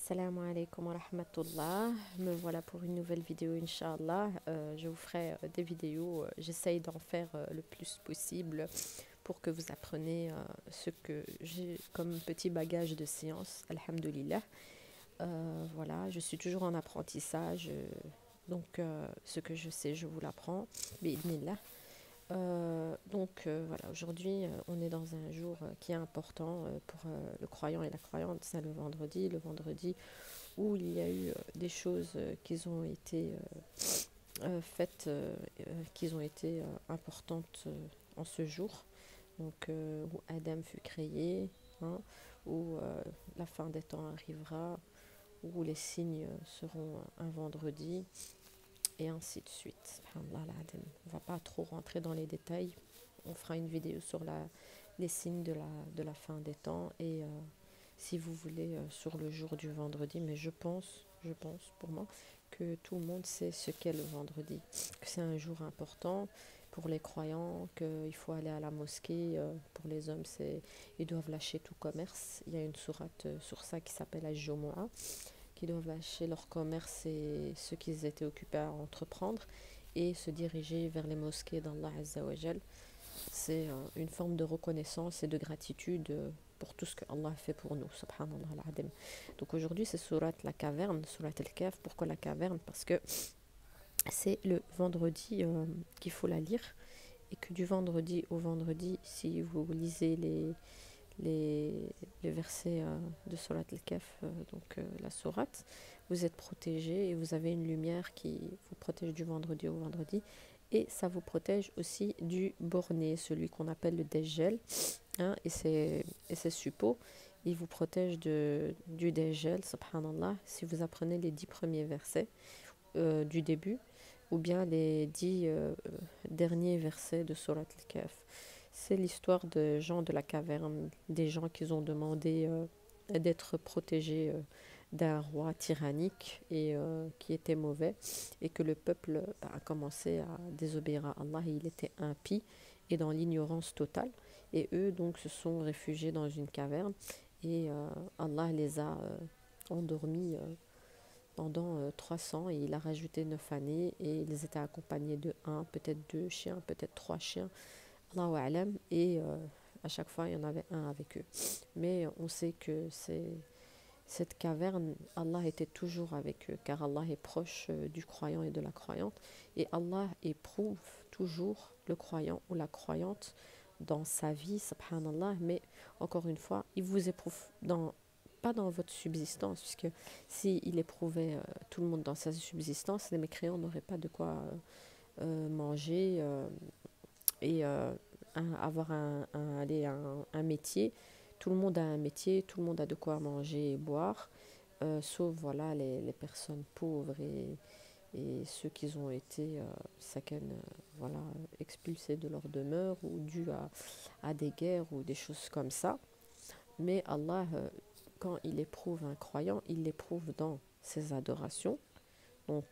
Assalamu alaikum wa rahmatullah. Me voilà pour une nouvelle vidéo, Inch'Allah. Je vous ferai des vidéos. J'essaye d'en faire le plus possible pour que vous appreniez ce que j'ai comme petit bagage de science. Alhamdulillah. Voilà, je suis toujours en apprentissage. Donc, ce que je sais, je vous l'apprends. Bi'idhnillah. Voilà, aujourd'hui on est dans un jour qui est important pour le croyant et la croyante, c'est le vendredi où il y a eu des choses qui ont été faites, qui ont été importantes en ce jour, où Adam fut créé, hein, où la fin des temps arrivera, où les signes seront un vendredi, et ainsi de suite. Subhanallah al-Azim. On ne va pas trop rentrer dans les détails. On fera une vidéo sur les signes de la fin des temps et si vous voulez sur le jour du vendredi. Mais je pense pour moi que tout le monde sait ce qu'est le vendredi, que c'est un jour important pour les croyants, qu'il faut aller à la mosquée. Pour les hommes, ils doivent lâcher tout commerce. Il y a une sourate sur ça qui s'appelle Al-Jumu'ah, qui doivent lâcher leur commerce et ce qu'ils étaient occupés à entreprendre et se diriger vers les mosquées d'Allah Azza wa Jal. C'est une forme de reconnaissance et de gratitude pour tout ce que Allah a fait pour nous, subhanallah al-adim. Donc aujourd'hui c'est surat la caverne, surat al-Kahf. Pourquoi la caverne? Parce que c'est le vendredi qu'il faut la lire, et que du vendredi au vendredi, si vous lisez les, les versets de Surat al-Kahf, la sourate, vous êtes protégé et vous avez une lumière qui vous protège du vendredi au vendredi, et ça vous protège aussi du borné, celui qu'on appelle le Dajjal, hein, et ses suppôts. Il vous protège du Dajjal, subhanallah, si vous apprenez les 10 premiers versets du début, ou bien les 10 derniers versets de Surat al-Kahf. C'est l'histoire de gens de la caverne, des gens qui ont demandé d'être protégés d'un roi tyrannique et qui était mauvais, et que le peuple a commencé à désobéir à Allah, et il était impie et dans l'ignorance totale. Et eux donc se sont réfugiés dans une caverne, et Allah les a endormis pendant 300, et il a rajouté 9 années, et ils étaient accompagnés de un, peut-être 2 chiens, peut-être 3 chiens, Allahu a'lam, et à chaque fois il y en avait un avec eux. Mais on sait que cette caverne, Allah était toujours avec eux, car Allah est proche du croyant et de la croyante, et Allah éprouve toujours le croyant ou la croyante dans sa vie, subhanallah. Mais encore une fois, il vous éprouve pas dans votre subsistance, puisque s'il éprouvait tout le monde dans sa subsistance, les mécréants n'auraient pas de quoi manger et avoir un métier. Tout le monde a un métier, tout le monde a de quoi manger et boire, sauf voilà les personnes pauvres et ceux qui ont été voilà, expulsés de leur demeure ou dû à des guerres ou des choses comme ça. Mais Allah, quand il éprouve un croyant, il l'éprouve dans ses adorations. Donc,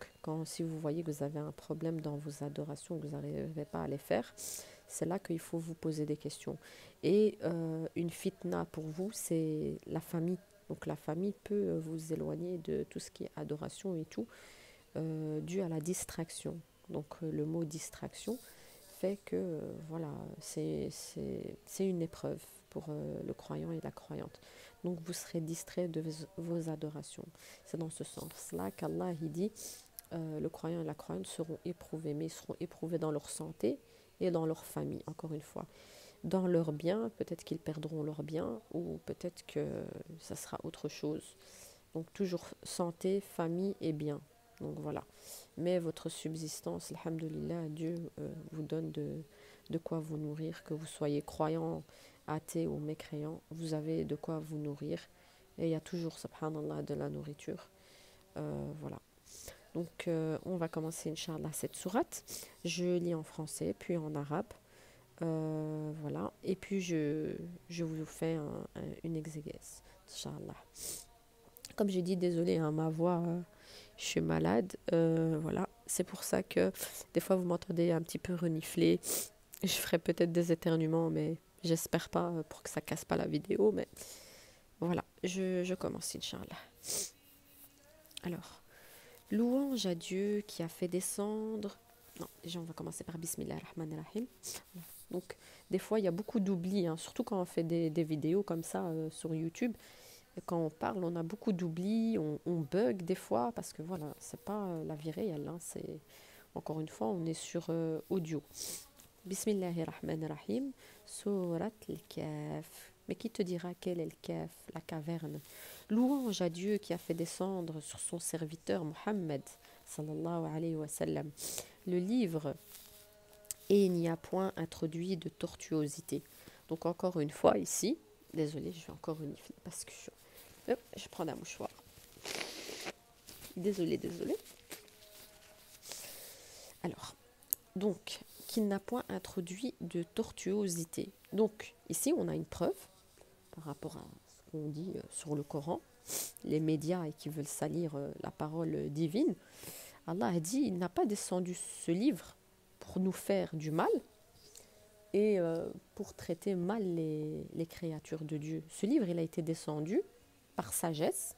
si vous voyez que vous avez un problème dans vos adorations, que vous n'arrivez pas à les faire, c'est là qu'il faut vous poser des questions. Et une fitna pour vous, c'est la famille. Donc la famille peut vous éloigner de tout ce qui est adoration et tout, dû à la distraction. Donc le mot distraction fait que voilà, c'est une épreuve pour le croyant et la croyante. Donc vous serez distrait de vos adorations. C'est dans ce sens-là qu'Allah il dit le croyant et la croyante seront éprouvés, mais ils seront éprouvés dans leur santé et dans leur famille, encore une fois. Dans leurs biens, peut-être qu'ils perdront leurs biens, ou peut-être que ça sera autre chose. Donc toujours santé, famille et bien. Donc voilà. Mais votre subsistance, alhamdoulilah, Dieu vous donne de quoi vous nourrir, que vous soyez croyant, athée ou mécréant, vous avez de quoi vous nourrir. Et il y a toujours, subhanallah, de la nourriture. Voilà. Donc on va commencer, Inch'Allah, cette sourate. Je lis en français, puis en arabe. Voilà. Et puis je vous fais une exégèse, Inch'Allah. Comme j'ai dit, désolée, hein, ma voix, je suis malade. Voilà. C'est pour ça que des fois vous m'entendez un petit peu renifler. Je ferai peut-être des éternuements, mais j'espère pas, pour que ça casse pas la vidéo. Mais voilà, je commence, Inch'Allah. Alors, louange à Dieu qui a fait descendre... Non, déjà on va commencer par Bismillah ar-Rahman ar-Rahim. Donc, des fois, il y a beaucoup d'oubli, hein, surtout quand on fait des vidéos comme ça sur YouTube. Et quand on parle, on a beaucoup d'oubli, on bug des fois, parce que voilà, c'est pas la vie réelle. Hein, c'est, encore une fois, on est sur audio. Bismillahirrahmanirrahim, Surat al-Kaf. Mais qui te dira quel est le Kaf, la caverne? Louange à Dieu qui a fait descendre sur son serviteur Mohammed, sallallahu alayhi wa sallam, le livre, et il n'y a point introduit de tortuosité. Donc encore une fois ici, désolée, je vais encore unifier parce que je prends un mouchoir. Désolée. Alors, donc, qu'il n'a point introduit de tortuosité. Donc, ici, on a une preuve par rapport à ce qu'on dit sur le Coran, les médias et qui veulent salir la parole divine. Allah a dit, il n'a pas descendu ce livre pour nous faire du mal et pour traiter mal les créatures de Dieu. Ce livre, il a été descendu par sagesse.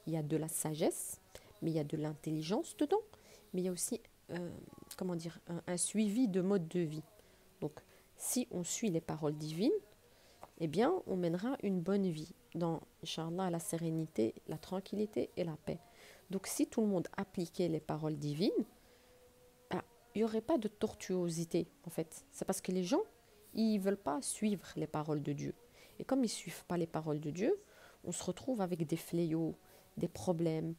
Il y a de la sagesse, mais il y a de l'intelligence dedans, mais il y a aussi un suivi de mode de vie. Donc, si on suit les paroles divines, eh bien, on mènera une bonne vie dans, Inch'Allah, la sérénité, la tranquillité et la paix. Donc, si tout le monde appliquait les paroles divines, il n'y aurait pas de tortuosité, en fait. C'est parce que les gens, ils ne veulent pas suivre les paroles de Dieu. Et comme ils ne suivent pas les paroles de Dieu, on se retrouve avec des fléaux, des problèmes.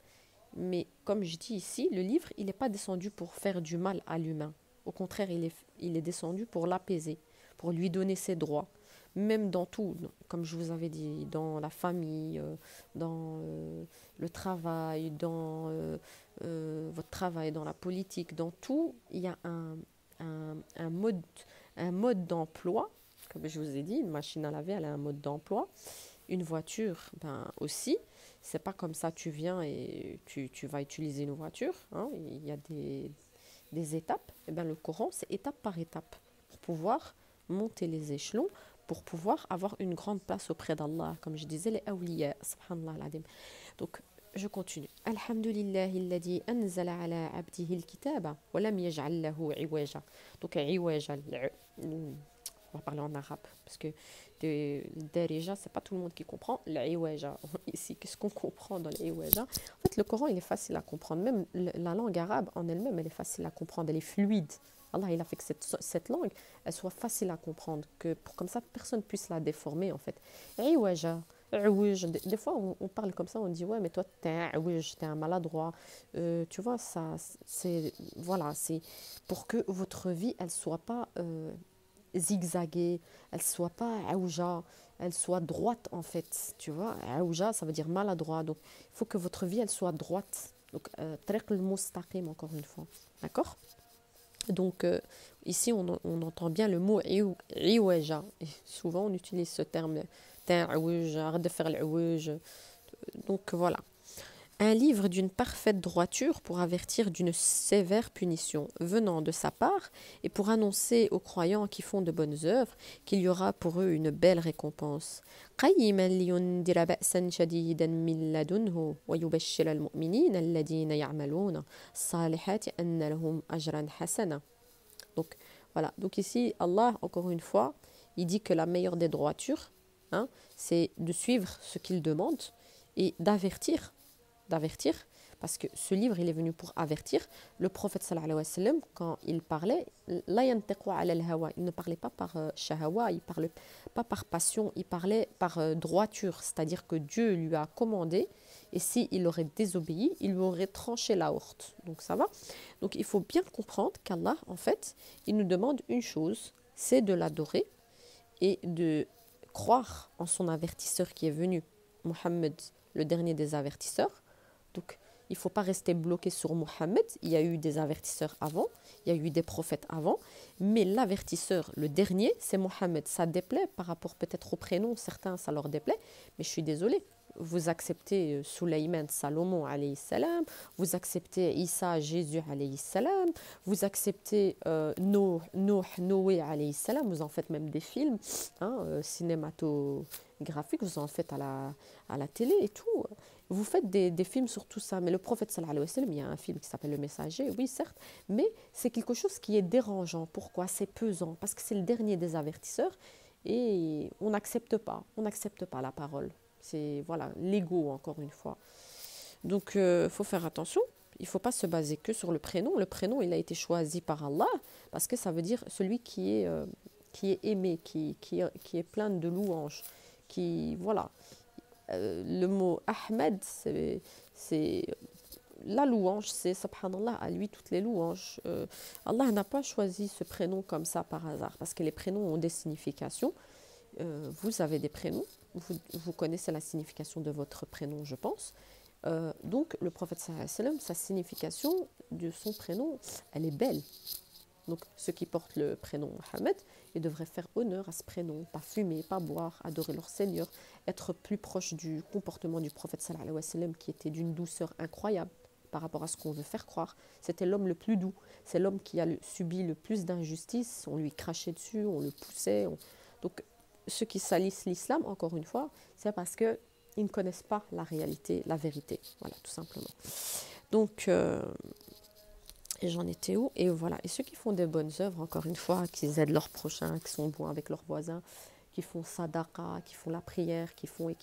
Mais comme je dis ici, le livre, il n'est pas descendu pour faire du mal à l'humain. Au contraire, il est descendu pour l'apaiser, pour lui donner ses droits. Même dans tout, comme je vous avais dit, dans la famille, dans le travail, dans votre travail, dans la politique, dans tout, il y a un mode d'emploi. Comme je vous ai dit, une machine à laver, elle a un mode d'emploi. Une voiture, ben aussi. C'est pas comme ça, tu viens et tu vas utiliser une voiture. Hein, il y a des étapes. Et ben, le Coran, c'est étape par étape pour pouvoir monter les échelons, pour pouvoir avoir une grande place auprès d'Allah. Comme je disais, les awliya, subhanallah al-adim. Donc, je continue. Alhamdulillahi alladhi anzala ala abdihi al-kitaba wa lam yaj'al lahu iwaja. Donc, iwaja, on va parler en arabe parce que déjà c'est pas tout le monde qui comprend l'iwaja. Ici, qu'est-ce qu'on comprend dans l'iwaja? En fait, le Coran, il est facile à comprendre. Même la langue arabe en elle-même, elle est facile à comprendre. Elle est fluide. Allah, il a fait que cette langue, elle soit facile à comprendre, que pour comme ça, personne puisse la déformer, en fait. Iwaja, des fois, on parle comme ça, on dit, ouais, mais toi, t'es un awij, t'es un maladroit. Tu vois, ça, voilà, c'est pour que votre vie, elle soit pas zigzaguée, elle soit pas aouja, elle soit droite en fait, tu vois. Aouja, ça veut dire maladroit, donc il faut que votre vie, elle soit droite. Donc, tariq al-mustaqim, encore une fois, d'accord. Donc, ici, on entend bien le mot iwaja. Et souvent, on utilise ce terme, t'es aouj, arrête de faire l'aouj. Donc, voilà. Un livre d'une parfaite droiture pour avertir d'une sévère punition venant de sa part et pour annoncer aux croyants qui font de bonnes œuvres qu'il y aura pour eux une belle récompense. قيما لينذر بأسا شديدا من لدنه ويبشر المؤمنين الذين يعملون الصالحات أن لهم أجرا حسنا. Donc voilà, donc ici Allah, encore une fois, il dit que la meilleure des droitures, hein, c'est de suivre ce qu'il demande et d'avertir, parce que ce livre, il est venu pour avertir. Le prophète sallallahu alayhi wa sallam, quand il parlait, la yantiqu ala al-hawa, il ne parlait pas par shahawa, il parlait pas par passion, il parlait par droiture, c'est-à-dire que Dieu lui a commandé, et s'il aurait désobéi, il lui aurait tranché l'aorte. Donc ça va. Donc il faut bien comprendre qu'Allah, en fait, il nous demande une chose, c'est de l'adorer et de croire en son avertisseur qui est venu, Mohammed, le dernier des avertisseurs. Donc, il ne faut pas rester bloqué sur Mohammed. Il y a eu des avertisseurs avant, il y a eu des prophètes avant, mais l'avertisseur, le dernier, c'est Mohammed. Ça déplaît par rapport peut-être au prénom, certains, ça leur déplaît, mais je suis désolée. Vous acceptez Suleyman, Salomon, alayhi salam, vous acceptez Isa, Jésus, alayhi salam, vous acceptez Noé, alayhi salam, vous en faites même des films cinématographiques, vous en faites à la télé et tout. vous faites des films sur tout ça, mais le prophète sallallahu alayhi wa sallam, il y a un film qui s'appelle Le Messager, oui certes, mais c'est quelque chose qui est dérangeant. Pourquoi? C'est pesant, parce que c'est le dernier des avertisseurs et on n'accepte pas la parole. C'est voilà, l'ego encore une fois. Donc faut faire attention. Il ne faut pas se baser que sur le prénom. Le prénom, il a été choisi par Allah parce que ça veut dire celui qui est aimé, qui est plein de louanges, qui voilà. Le mot Ahmed, c'est la louange, c'est subhanallah, à lui toutes les louanges. Allah n'a pas choisi ce prénom comme ça par hasard, parce que les prénoms ont des significations. Vous avez des prénoms, vous connaissez la signification de votre prénom, je pense. Donc le prophète sallallahu alayhi wa sallam, sa signification de son prénom, elle est belle. Donc ceux qui portent le prénom Mohammed, ils devraient faire honneur à ce prénom, pas fumer, pas boire, adorer leur Seigneur, être plus proche du comportement du prophète sallallahu alayhi wa sallam qui était d'une douceur incroyable par rapport à ce qu'on veut faire croire. C'était l'homme le plus doux, c'est l'homme qui a subi le plus d'injustice, on lui crachait dessus, on le poussait. Donc ceux qui salissent l'islam, encore une fois, c'est parce qu'ils ne connaissent pas la réalité, la vérité, voilà, tout simplement. Donc... et j'en étais où? Et voilà. Et ceux qui font des bonnes œuvres, encore une fois, qui aident leurs prochains, qui sont bons avec leurs voisins, qui font sadaqa, qui font la prière, qui font,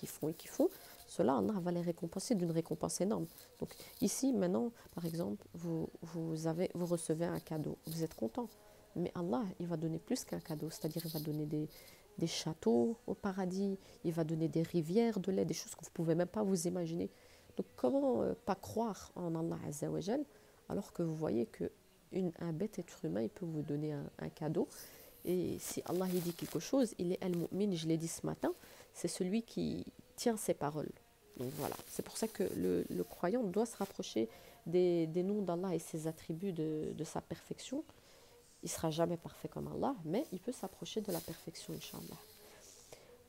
ceux-là, Allah va les récompenser d'une récompense énorme. Donc ici, maintenant, par exemple, vous recevez un cadeau. Vous êtes content. Mais Allah, il va donner plus qu'un cadeau. C'est-à-dire, il va donner des châteaux au paradis, il va donner des rivières de lait, des choses que vous ne pouvez même pas vous imaginer. Donc comment pas croire en Allah Azza wa Jal alors que vous voyez qu'un bête être humain, il peut vous donner un cadeau. Et si Allah il dit quelque chose, il est al-mu'min, je l'ai dit ce matin, c'est celui qui tient ses paroles. Donc voilà, c'est pour ça que le croyant doit se rapprocher des noms d'Allah et ses attributs de sa perfection. Il ne sera jamais parfait comme Allah, mais il peut s'approcher de la perfection, Inch'Allah.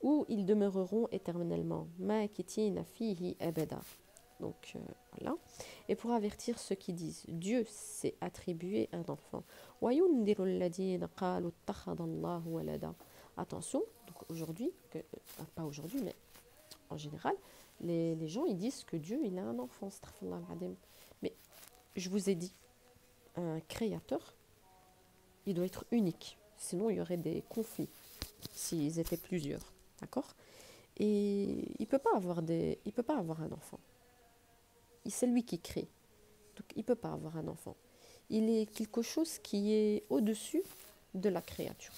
Où ils demeureront éternellement. Makitina fihi abada. Donc voilà. Et pour avertir ceux qui disent Dieu s'est attribué un enfant. Attention, donc aujourd'hui, pas aujourd'hui, mais en général, les gens ils disent que Dieu il a un enfant. Mais je vous ai dit, un créateur, il doit être unique. Sinon, il y aurait des conflits s'ils étaient plusieurs. D'accord? Et il peut pas avoir un enfant. C'est lui qui crée. Donc il ne peut pas avoir un enfant. Il est quelque chose qui est au-dessus de la créature.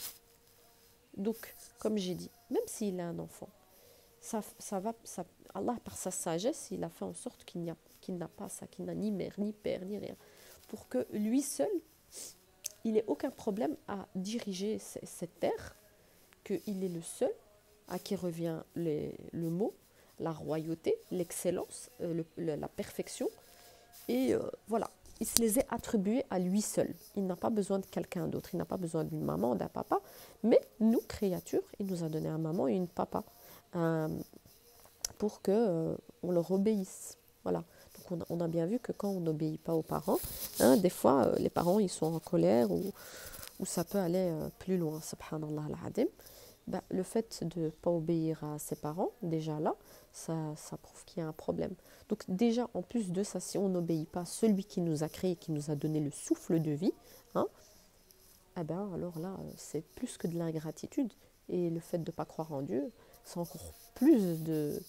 Donc, comme j'ai dit, même s'il a un enfant, Allah, par sa sagesse, il a fait en sorte qu'il n'a pas ça, qu'il n'a ni mère, ni père, ni rien. Pour que lui seul, il n'ait aucun problème à diriger cette terre, qu'il est le seul à qui revient le mot, la royauté, l'excellence, la perfection. Et voilà, il se les est attribués à lui seul. Il n'a pas besoin de quelqu'un d'autre. Il n'a pas besoin d'une maman, d'un papa. Mais nous, créatures, il nous a donné un maman et une papa pour qu'on leur obéisse. Voilà. Donc on a bien vu que quand on n'obéit pas aux parents, des fois, les parents, ils sont en colère ou ça peut aller plus loin. Subhanallah al-Adim. Le fait de ne pas obéir à ses parents, déjà là, ça prouve qu'il y a un problème. Donc déjà, en plus de ça, si on n'obéit pas à celui qui nous a créé, qui nous a donné le souffle de vie, alors là, c'est plus que de l'ingratitude. Et le fait de ne pas croire en Dieu, c'est encore plus de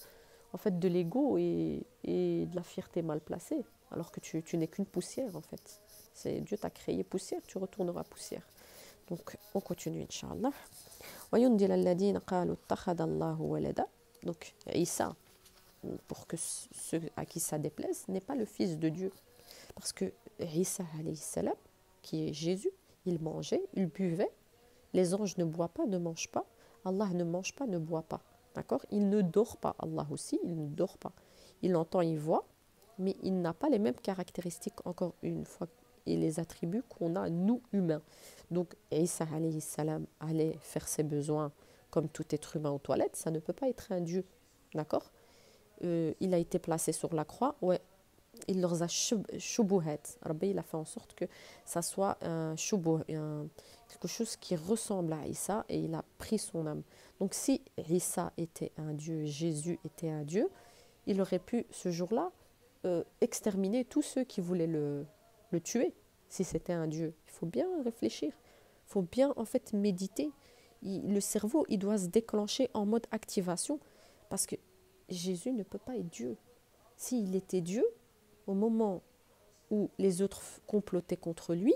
l'ego et de la fierté mal placée, alors que tu n'es qu'une poussière, en fait. Dieu t'a créé poussière, tu retourneras poussière. Donc, on continue, Inch'Allah. Donc, Isa, pour que ceux à qui ça déplaise, n'est pas le fils de Dieu. Parce que Isa, alayhi salam, qui est Jésus, il mangeait, il buvait. Les anges ne boivent pas, ne mangent pas. Allah ne mange pas, ne boit pas. D'accord? Il ne dort pas. Allah aussi, il ne dort pas. Il entend, il voit, mais il n'a pas les mêmes caractéristiques, encore une fois, et les attributs qu'on a, nous, humains. Donc, Isa alayhi salam allait faire ses besoins comme tout être humain aux toilettes. Ça ne peut pas être un Dieu. D'accord? Il a été placé sur la croix. Ouais, il leur a shubuhat. Rabbi, il a fait en sorte que ça soit un shubuh, quelque chose qui ressemble à Isa, et il a pris son âme. Donc si Isa était un Dieu, Jésus était un Dieu, il aurait pu, ce jour-là, exterminer tous ceux qui voulaient le tuer, si c'était un Dieu. Il faut bien réfléchir, il faut bien en fait méditer. Le cerveau, il doit se déclencher en mode activation, parce que Jésus ne peut pas être Dieu. S'il était Dieu, au moment où les autres complotaient contre lui,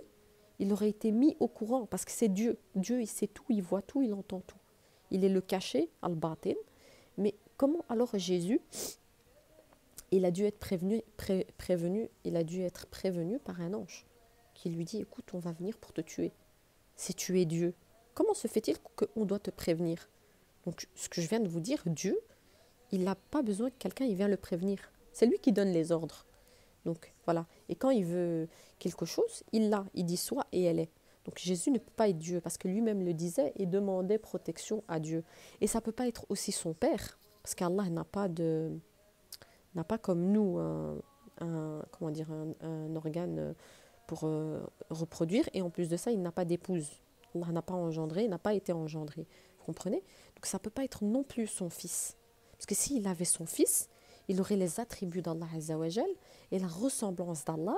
il aurait été mis au courant, parce que c'est Dieu. Dieu, il sait tout, il voit tout, il entend tout. Il est le caché, al-batin. Mais comment alors Jésus, il a dû être prévenu, il a dû être prévenu par un ange qui lui dit, écoute, on va venir pour te tuer. Si tu es Dieu, comment se fait-il qu'on doit te prévenir? Donc, ce que je viens de vous dire, Dieu, il n'a pas besoin que quelqu'un il vienne le prévenir. C'est lui qui donne les ordres. Donc, voilà. Et quand il veut quelque chose, il l'a. Il dit soit et elle est. Donc, Jésus ne peut pas être Dieu parce que lui-même le disait et demandait protection à Dieu. Et ça ne peut pas être aussi son père, parce qu'Allah n'a pas comme nous comment dire, un organe pour reproduire, et en plus de ça, il n'a pas d'épouse. Allah n'a pas engendré, il n'a pas été engendré. Vous comprenez? Donc ça ne peut pas être non plus son fils. Parce que s'il avait son fils, il aurait les attributs d'Allah Azzawajal et la ressemblance d'Allah,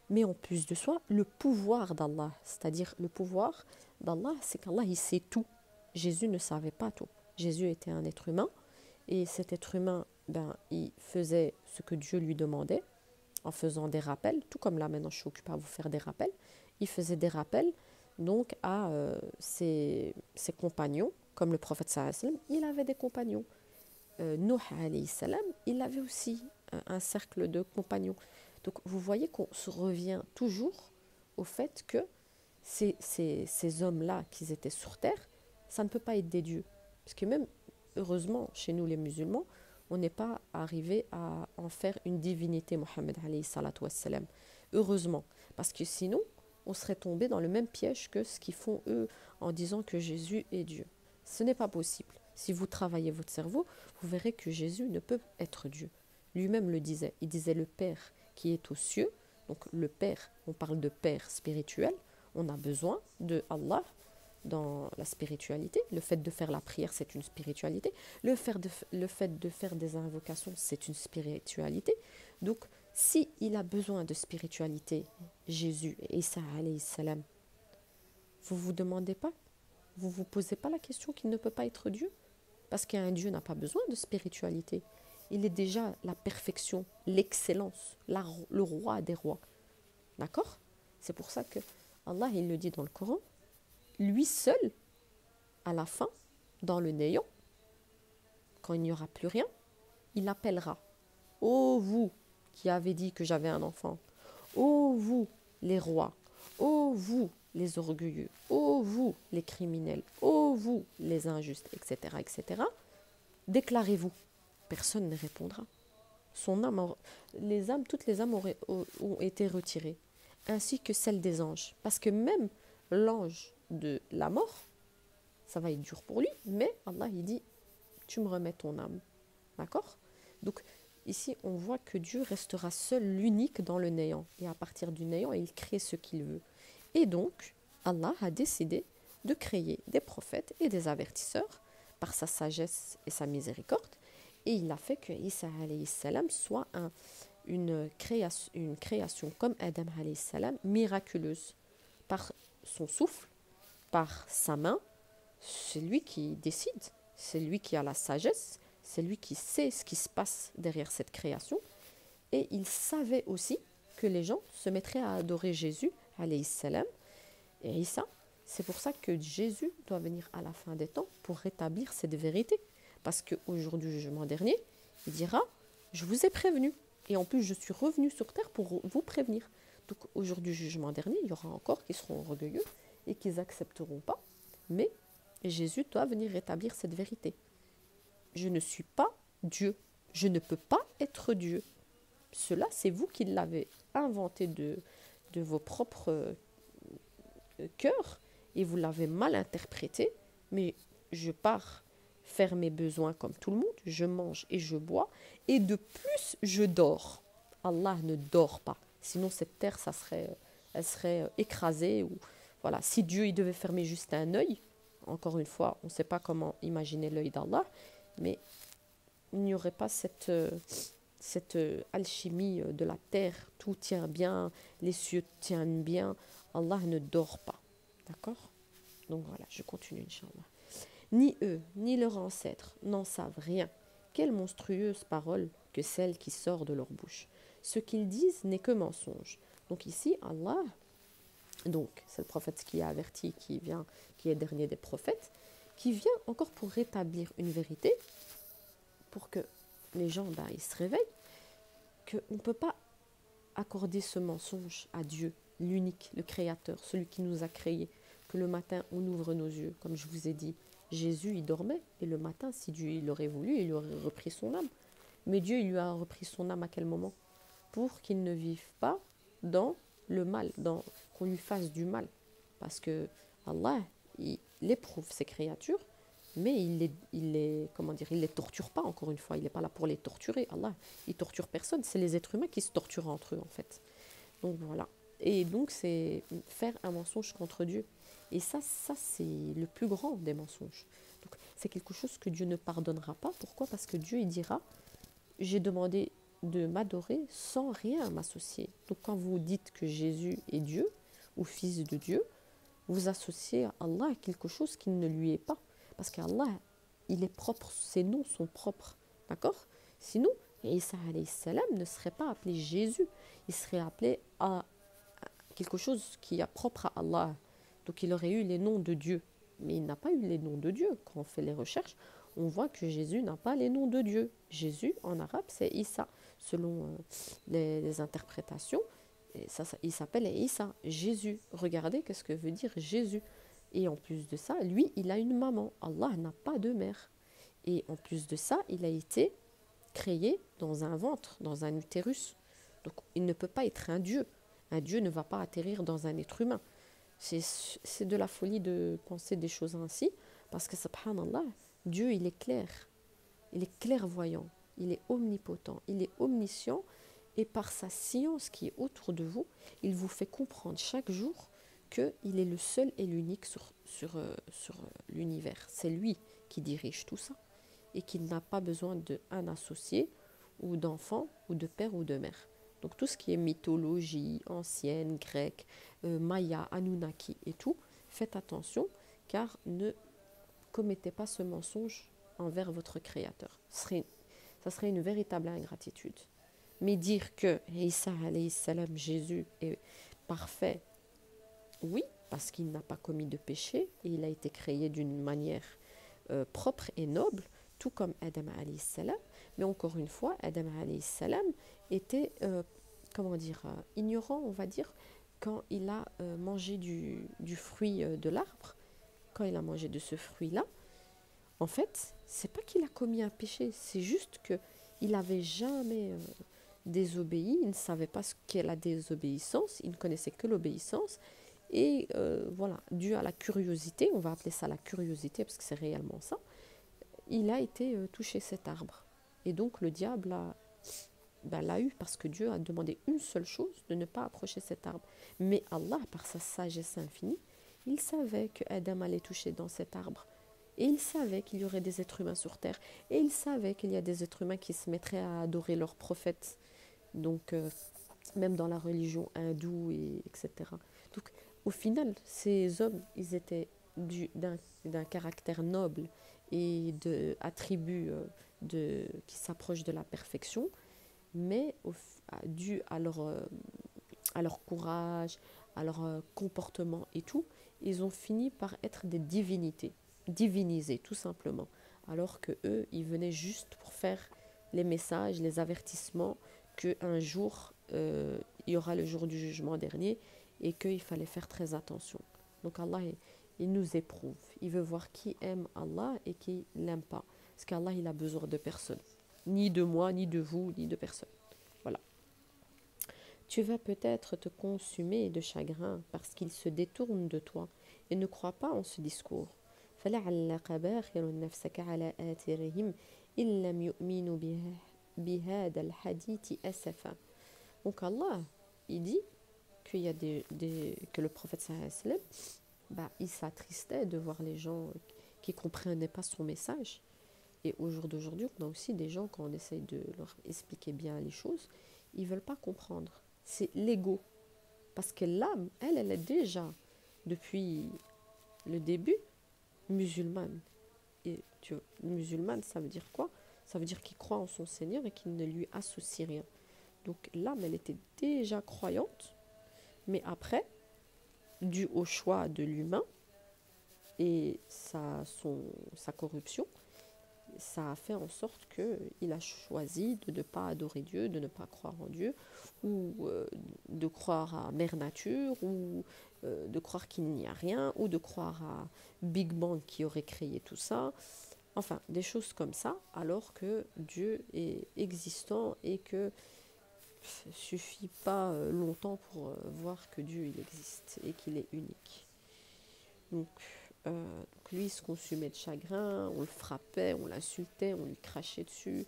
mais en plus de soi, le pouvoir d'Allah. C'est-à-dire le pouvoir d'Allah, c'est qu'Allah, il sait tout. Jésus ne savait pas tout. Jésus était un être humain, et cet être humain, il faisait ce que Dieu lui demandait, en faisant des rappels, tout comme là maintenant je suis occupée à vous faire des rappels. Il faisait des rappels donc à ses compagnons, comme le prophète sallallahu alayhi wa sallam, il avait des compagnons. Nuh alayhi salam, il avait aussi un cercle de compagnons. Donc vous voyez qu'on se revient toujours au fait que ces hommes-là qui étaient sur terre, ça ne peut pas être des dieux. Parce que même, heureusement, chez nous les musulmans, on n'est pas arrivé à en faire une divinité, Mohammed alayhi salatu wassalam. Heureusement, parce que sinon, on serait tombé dans le même piège que ce qu'ils font eux en disant que Jésus est Dieu. Ce n'est pas possible. Si vous travaillez votre cerveau, vous verrez que Jésus ne peut être Dieu. Lui-même le disait. Il disait le Père qui est aux cieux. Donc le Père, on parle de Père spirituel. On a besoin de Allah dans la spiritualité. Le fait de faire la prière, c'est une spiritualité. Le fait de faire des invocations, c'est une spiritualité. Donc, si il a besoin de spiritualité, Jésus et Isa alayhi salam, vous vous demandez pas, vous vous posez pas la question qu'il ne peut pas être Dieu? Parce qu'un Dieu n'a pas besoin de spiritualité. Il est déjà la perfection, l'excellence, le roi des rois. D'accord? C'est pour ça que Allah, il le dit dans le Coran, lui seul, à la fin, dans le néant, quand il n'y aura plus rien, il appellera: ô vous qui avez dit que j'avais un enfant, ô vous les rois, ô vous les orgueilleux, ô vous les criminels, ô vous les injustes, etc., etc., déclarez-vous. Personne ne répondra. Son âme, toutes les âmes ont été retirées, ainsi que celles des anges. Parce que même l'ange de la mort, ça va être dur pour lui, mais Allah, il dit, tu me remets ton âme. D'accord? Donc, ici, on voit que Dieu restera seul, l'unique dans le néant. Et à partir du néant, il crée ce qu'il veut. Et donc, Allah a décidé de créer des prophètes et des avertisseurs par sa sagesse et sa miséricorde. Et il a fait que Isa alayhi salam soit une création comme Adam alayhi salam, miraculeuse. Par son souffle, par sa main, c'est lui qui décide, c'est lui qui a la sagesse, c'est lui qui sait ce qui se passe derrière cette création. Et il savait aussi que les gens se mettraient à adorer Jésus, alayhi salam, et Isa. C'est pour ça que Jésus doit venir à la fin des temps pour rétablir cette vérité. Parce qu'au jour du jugement dernier, il dira, je vous ai prévenu. Et en plus, je suis revenu sur terre pour vous prévenir. Donc au jour du jugement dernier, il y aura encore qui seront orgueilleux et qui n'accepteront pas. Mais Jésus doit venir rétablir cette vérité. Je ne suis pas Dieu. Je ne peux pas être Dieu. Cela, c'est vous qui l'avez inventé de vos propres cœurs et vous l'avez mal interprété. Mais je pars faire mes besoins comme tout le monde. Je mange et je bois. Et de plus, je dors. Allah ne dort pas. Sinon, cette terre, elle serait écrasée. Ou, voilà. Si Dieu il devait fermer juste un œil, encore une fois, on ne sait pas comment imaginer l'œil d'Allah, mais il n'y aurait pas cette alchimie de la terre, tout tient bien, les cieux tiennent bien, Allah ne dort pas. D'accord? Donc voilà, je continue, Inch'Allah. Ni eux, ni leurs ancêtres n'en savent rien. Quelle monstrueuse parole que celle qui sort de leur bouche. Ce qu'ils disent n'est que mensonge. Donc ici, Allah, donc c'est le prophète qui a averti, qui est dernier des prophètes, qui vient encore pour rétablir une vérité, pour que les gens, ils se réveillent, qu'on ne peut pas accorder ce mensonge à Dieu, l'unique, le Créateur, celui qui nous a créés, que le matin on ouvre nos yeux, comme je vous ai dit. Jésus, il dormait, et le matin, si Dieu il aurait voulu, il aurait repris son âme. Mais Dieu, il lui a repris son âme à quel moment? Pour qu'il ne vive pas dans le mal, qu'on lui fasse du mal. Parce que Allah, il éprouve ses créatures, mais il les torture pas, encore une fois. Il n'est pas là pour les torturer. Allah, il torture personne. C'est les êtres humains qui se torturent entre eux, en fait. Donc voilà. Et donc, c'est faire un mensonge contre Dieu. Et ça c'est le plus grand des mensonges. Donc, c'est quelque chose que Dieu ne pardonnera pas. Pourquoi? Parce que Dieu, il dira, j'ai demandé de m'adorer sans rien m'associer. Donc, quand vous dites que Jésus est Dieu, ou fils de Dieu, vous associez à Allah quelque chose qui ne lui est pas. Parce qu'Allah, il est propre, ses noms sont propres. D'accord? Sinon, Isa alayhi salam ne serait pas appelé Jésus. Il serait appelé à quelque chose qui est propre à Allah. Donc il aurait eu les noms de Dieu. Mais il n'a pas eu les noms de Dieu. Quand on fait les recherches, on voit que Jésus n'a pas les noms de Dieu. Jésus, en arabe, c'est Isa. Selon les interprétations, et il s'appelle Isa, Jésus. Regardez qu'est-ce que veut dire Jésus. Et en plus de ça, lui, il a une maman. Allah n'a pas de mère. Et en plus de ça, il a été créé dans un ventre, dans un utérus. Donc il ne peut pas être un Dieu. Un Dieu ne va pas atterrir dans un être humain. C'est de la folie de penser des choses ainsi, parce que, subhanallah, Dieu, il est clair. Il est clairvoyant. Il est omnipotent. Il est omniscient. Et par sa science qui est autour de vous, il vous fait comprendre chaque jour qu'il est le seul et l'unique sur l'univers. C'est lui qui dirige tout ça et qu'il n'a pas besoin d'un associé ou d'enfant ou de père ou de mère. Donc tout ce qui est mythologie ancienne, grecque, maya, Anunnaki et tout, faites attention car ne commettez pas ce mensonge envers votre créateur. Ça serait une véritable ingratitude. Mais dire que Isa alayhi salam, Jésus, est parfait, oui, parce qu'il n'a pas commis de péché et il a été créé d'une manière propre et noble, tout comme Adam alayhi salam. Mais encore une fois, Adam alayhi salam était, ignorant, on va dire, quand il a mangé du fruit de l'arbre. Quand il a mangé de ce fruit-là, en fait, c'est pas qu'il a commis un péché, c'est juste que il n'avait jamais désobéi, il ne savait pas ce qu'est la désobéissance, il ne connaissait que l'obéissance. Et voilà, dû à la curiosité, on va appeler ça la curiosité parce que c'est réellement ça, il a été touché cet arbre. Et donc le diable l'a eu parce que Dieu a demandé une seule chose, de ne pas approcher cet arbre. Mais Allah, par sa sagesse infinie, il savait que Adam allait toucher dans cet arbre. Et il savait qu'il y aurait des êtres humains sur terre. Et il savait qu'il y a des êtres humains qui se mettraient à adorer leurs prophètes. Donc, même dans la religion hindoue, etc. Donc, au final, ces hommes, ils étaient d'un caractère noble et d'attributs qui s'approchent de la perfection, mais dû à leur courage, à leur comportement et tout, ils ont fini par être des divinités, divinisés tout simplement. Alors que eux, ils venaient juste pour faire les messages, les avertissements qu'un jour, il y aura le jour du jugement dernier et qu'il fallait faire très attention. Donc Allah, il nous éprouve. Il veut voir qui aime Allah et qui ne l'aime pas. Parce qu'Allah, il a besoin de personne. Ni de moi, ni de vous, ni de personne. Voilà. Tu vas peut-être te consumer de chagrin parce qu'il se détourne de toi et ne croit pas en ce discours. فَلَعَلَّكَ بَاخِرٌ نَفْسَكَ عَلَى آثَارِهِمْ إِن لَّمْ يُؤْمِنُوا بِهَذَا الْحَدِيثِ أَسَفًا. Donc Allah, il dit qu'il y a que le prophète sallallahu alayhi wa sallam, il s'attristait de voir les gens qui ne comprenaient pas son message. Et au jour d'aujourd'hui, on a aussi des gens, quand on essaye de leur expliquer bien les choses, ils ne veulent pas comprendre. C'est l'ego. Parce que l'âme, elle est déjà, depuis le début, musulmane. Et tu vois, musulmane, ça veut dire quoi? Ça veut dire qu'il croit en son Seigneur et qu'il ne lui associe rien. Donc l'âme, elle était déjà croyante, mais après, dû au choix de l'humain et sa corruption, ça a fait en sorte qu'il a choisi de ne pas adorer Dieu, de ne pas croire en Dieu, ou de croire à Mère Nature, ou de croire qu'il n'y a rien, ou de croire à Big Bang qui aurait créé tout ça. Enfin, des choses comme ça, alors que Dieu est existant et que suffit pas longtemps pour voir que Dieu il existe et qu'il est unique. Donc, donc lui il se consumait de chagrin, on le frappait, on l'insultait, on lui crachait dessus,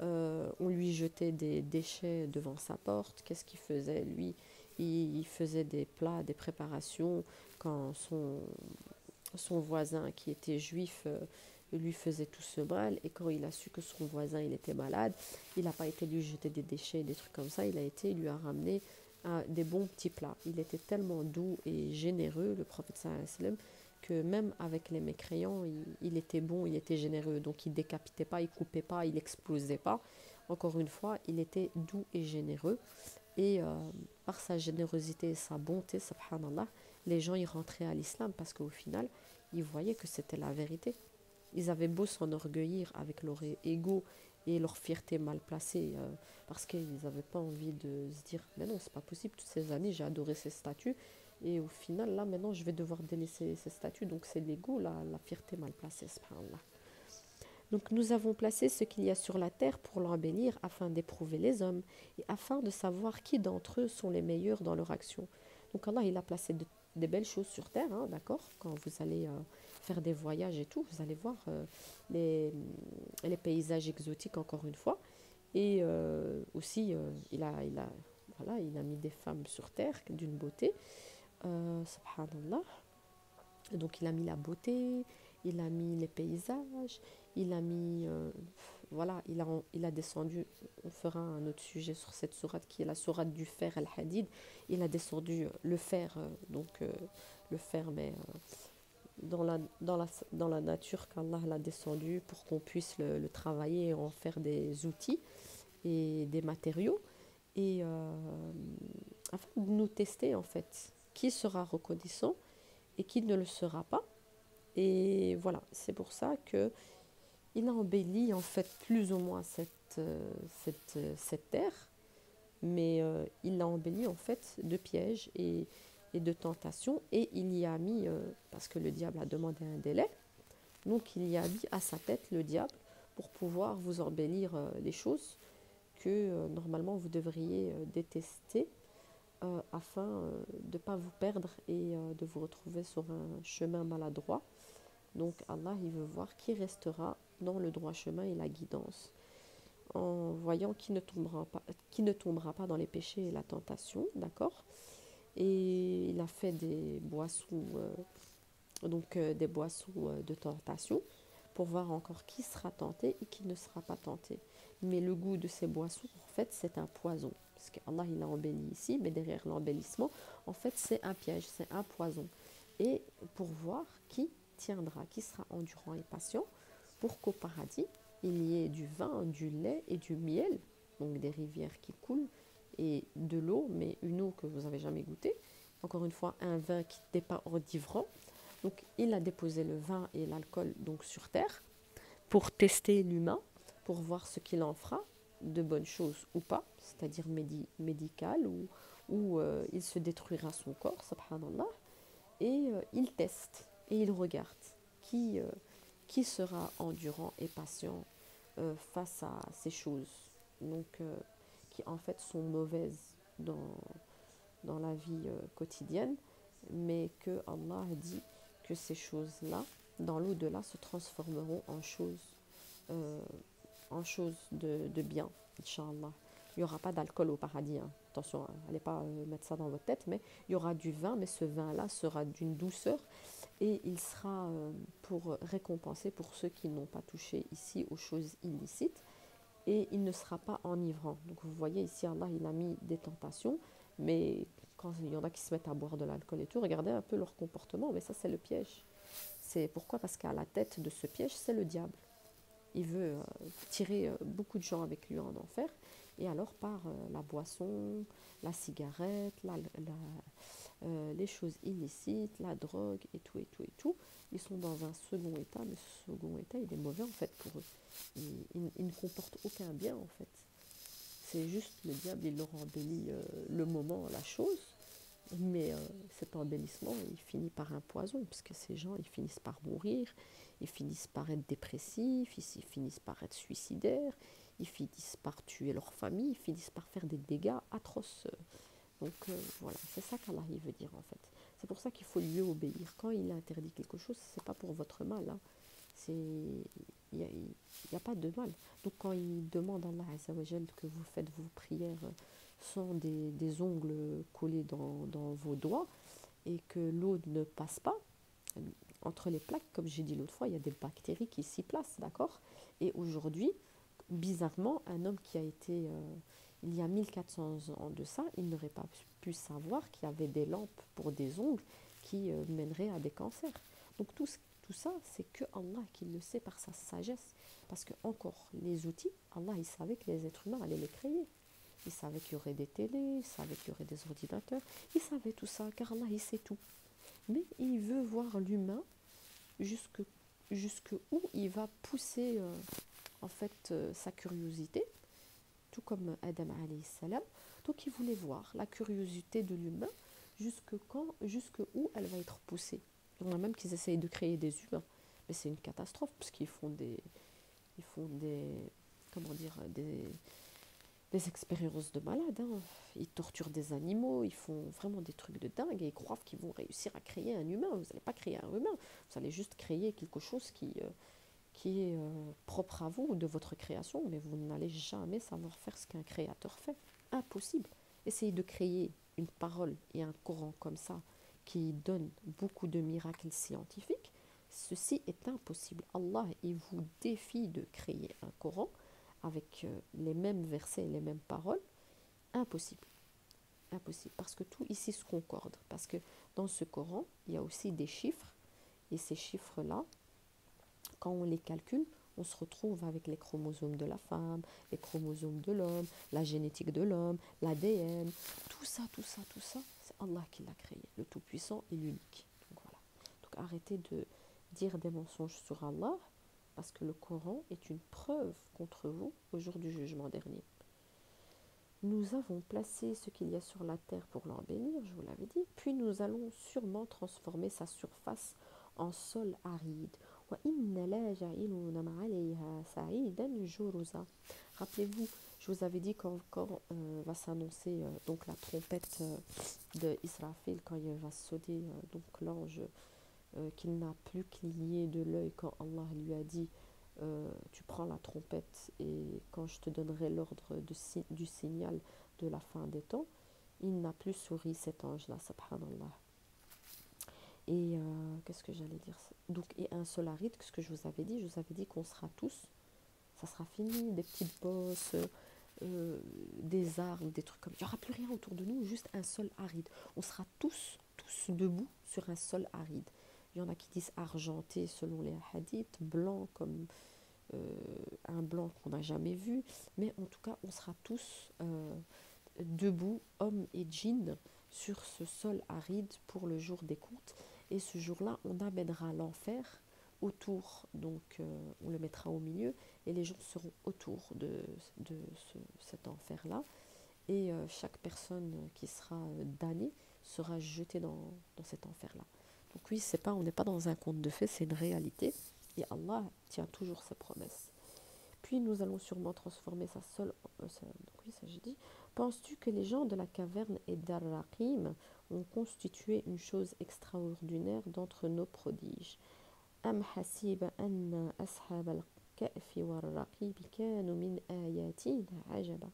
on lui jetait des déchets devant sa porte. Qu'est-ce qu'il faisait lui? Il faisait des plats, des préparations quand son voisin qui était juif lui faisait tout ce mal, et quand il a su que son voisin il était malade, il n'a pas été lui jeter des déchets, des trucs comme ça, il lui a ramené des bons petits plats. Il était tellement doux et généreux, le prophète sallallahu alayhi wa sallam, que même avec les mécréants, il était bon, il était généreux. Donc il décapitait pas, il coupait pas, il explosait pas. Encore une fois, il était doux et généreux. Et par sa générosité et sa bonté, subhanallah, les gens y rentraient à l'islam parce qu'au final, ils voyaient que c'était la vérité. Ils avaient beau s'enorgueillir avec leur ego et leur fierté mal placée, parce qu'ils n'avaient pas envie de se dire mais non, c'est pas possible, toutes ces années j'ai adoré ces statues, et au final, là maintenant, je vais devoir délaisser ces statues. Donc c'est l'ego, la fierté mal placée, subhanallah. Donc nous avons placé ce qu'il y a sur la terre pour l'embellir afin d'éprouver les hommes et afin de savoir qui d'entre eux sont les meilleurs dans leur action. Donc Allah, il a placé des belles choses sur terre, hein, d'accord? Quand vous allez faire des voyages et tout, vous allez voir les paysages exotiques encore une fois. Et aussi, voilà, il a mis des femmes sur terre d'une beauté, subhanallah. Donc il a mis la beauté, il a mis les paysages, il a mis... voilà, il a descendu, on fera un autre sujet sur cette sourate qui est la sourate du fer al-hadid. Il a descendu le fer, le fer, mais dans la nature qu'Allah l'a descendu pour qu'on puisse le travailler et en faire des outils et des matériaux. Et afin de nous tester en fait, qui sera reconnaissant et qui ne le sera pas. Et voilà, c'est pour ça que il a embelli en fait plus ou moins cette terre, mais il l'a embelli en fait de pièges et de tentations, et il y a mis, parce que le diable a demandé un délai, donc il y a mis à sa tête le diable pour pouvoir vous embellir les choses que normalement vous devriez détester, afin de ne pas vous perdre et de vous retrouver sur un chemin maladroit. Donc Allah, il veut voir qui restera dans le droit chemin et la guidance, en voyant qui ne tombera pas dans les péchés et la tentation, d'accord? Et il a fait des boissons, des boissons de tentation, pour voir encore qui sera tenté et qui ne sera pas tenté. Mais le goût de ces boissons, en fait, c'est un poison. Parce qu'Allah, il a embelli ici, mais derrière l'embellissement, en fait, c'est un piège, c'est un poison. Et pour voir qui tiendra, qui sera endurant et patient, pour qu'au paradis, il y ait du vin, du lait et du miel, donc des rivières qui coulent, et de l'eau, mais une eau que vous n'avez jamais goûtée. Encore une fois, un vin qui n'est pas enivrant. Donc il a déposé le vin et l'alcool donc sur terre pour tester l'humain, pour voir ce qu'il en fera, de bonnes choses ou pas, c'est-à-dire médical, ou il se détruira son corps, subhanallah, et il teste et il regarde qui, qui sera endurant et patient face à ces choses, donc qui en fait sont mauvaises dans la vie quotidienne, mais que Allah dit que ces choses-là, dans l'au-delà, se transformeront euh, en choses de bien, Inch'Allah. Il n'y aura pas d'alcool au paradis, hein. attention, hein, allez pas mettre ça dans votre tête, mais il y aura du vin, mais ce vin-là sera d'une douceur et il sera pour récompenser pour ceux qui n'ont pas touché ici aux choses illicites et il ne sera pas enivrant. Donc vous voyez ici, Allah, il a mis des tentations, mais quand il y en a qui se mettent à boire de l'alcool et tout, regardez un peu leur comportement, mais ça c'est le piège. C'est pourquoi? Parce qu'à la tête de ce piège, c'est le diable. Il veut tirer beaucoup de gens avec lui en enfer. Et alors par la boisson, la cigarette, les choses illicites, la drogue et tout et tout et tout, ils sont dans un second état, mais ce second état, il est mauvais en fait pour eux. Il ne comporte aucun bien en fait. C'est juste le diable, il leur embellit le moment, la chose, mais cet embellissement, il finit par un poison, parce que ces gens, ils finissent par mourir, ils finissent par être dépressifs, ils finissent par être suicidaires, ils finissent par tuer leur famille, ils finissent par faire des dégâts atroces. Donc voilà, c'est ça qu'Allah il veut dire en fait. C'est pour ça qu'il faut lui obéir. Quand il interdit quelque chose, c'est pas pour votre mal. Hein. Il n'y a pas de mal. Donc quand il demande à Allah Azzawajal que vous faites vos prières sans des ongles collés dans vos doigts et que l'eau ne passe pas, entre les plaques, comme j'ai dit l'autre fois, il y a des bactéries qui s'y placent, d'accord? Et aujourd'hui, bizarrement, un homme qui a été, il y a 1400 ans de ça, il n'aurait pas pu savoir qu'il y avait des lampes pour des ongles qui mèneraient à des cancers. Donc tout ça, c'est que Allah qui le sait par sa sagesse. Parce que encore, les outils, Allah, il savait que les êtres humains allaient les créer. Il savait qu'il y aurait des télés, il savait qu'il y aurait des ordinateurs. Il savait tout ça, car Allah, il sait tout. Mais il veut voir l'humain jusque, jusque où il va pousser en fait sa curiosité, tout comme Adam alayhi salam. Donc il voulait voir la curiosité de l'humain jusque où elle va être poussée. Il y en a même qui essayent de créer des humains, mais c'est une catastrophe parce ils font comment dire, des expériences de malades. Hein. Ils torturent des animaux, ils font vraiment des trucs de dingue et ils croient qu'ils vont réussir à créer un humain. Vous n'allez pas créer un humain, vous allez juste créer quelque chose qui est propre à vous ou de votre création, mais vous n'allez jamais savoir faire ce qu'un créateur fait. Impossible. Essayez de créer une parole et un Coran comme ça qui donne beaucoup de miracles scientifiques. Ceci est impossible. Allah, il vous défie de créer un Coran avec les mêmes versets et les mêmes paroles. Impossible. Impossible. Parce que tout ici se concorde. Parce que dans ce Coran, il y a aussi des chiffres. Et ces chiffres-là, quand on les calcule, on se retrouve avec les chromosomes de la femme, les chromosomes de l'homme, la génétique de l'homme, l'ADN, tout ça, c'est Allah qui l'a créé, le Tout-Puissant et l'unique. Donc voilà. Donc arrêtez de dire des mensonges sur Allah, parce que le Coran est une preuve contre vous au jour du jugement dernier. Nous avons placé ce qu'il y a sur la terre pour l'embellir, je vous l'avais dit, puis nous allons sûrement transformer sa surface en sol aride. Rappelez-vous, je vous avais dit quand va s'annoncer donc la trompette de Israfil, quand il va sonner donc l'ange qu'il n'a plus cligné de l'œil quand Allah lui a dit tu prends la trompette et quand je te donnerai l'ordre du signal de la fin des temps, il n'a plus souri cet ange-là, subhanallah. Et qu'est-ce que j'allais dire? Donc, et un seul aride, ce que je vous avais dit qu'on sera tous, ça sera fini, des petites bosses, des arbres, des trucs comme ça. Il n'y aura plus rien autour de nous, juste un sol aride. On sera tous debout sur un sol aride. Il y en a qui disent argenté selon les hadiths, blanc comme un blanc qu'on n'a jamais vu, mais en tout cas on sera tous debout, hommes et djinns, sur ce sol aride pour le jour des comptes. Et ce jour-là, on amènera l'enfer autour, donc on le mettra au milieu, et les gens seront autour de cet enfer-là. Et chaque personne qui sera damnée sera jetée dans cet enfer-là. Donc oui, on n'est pas dans un conte de fées, c'est une réalité. Et Allah tient toujours ses promesses. Puis nous allons sûrement transformer sa seule... donc oui, ça j'ai dit. Penses-tu que les gens de la caverne et d'Ar-Raqim ont constitué une chose extraordinaire d'entre nos prodiges? Am hasiba anna ashab al-ka'fi war-raqib kanu min ayatina ajaba.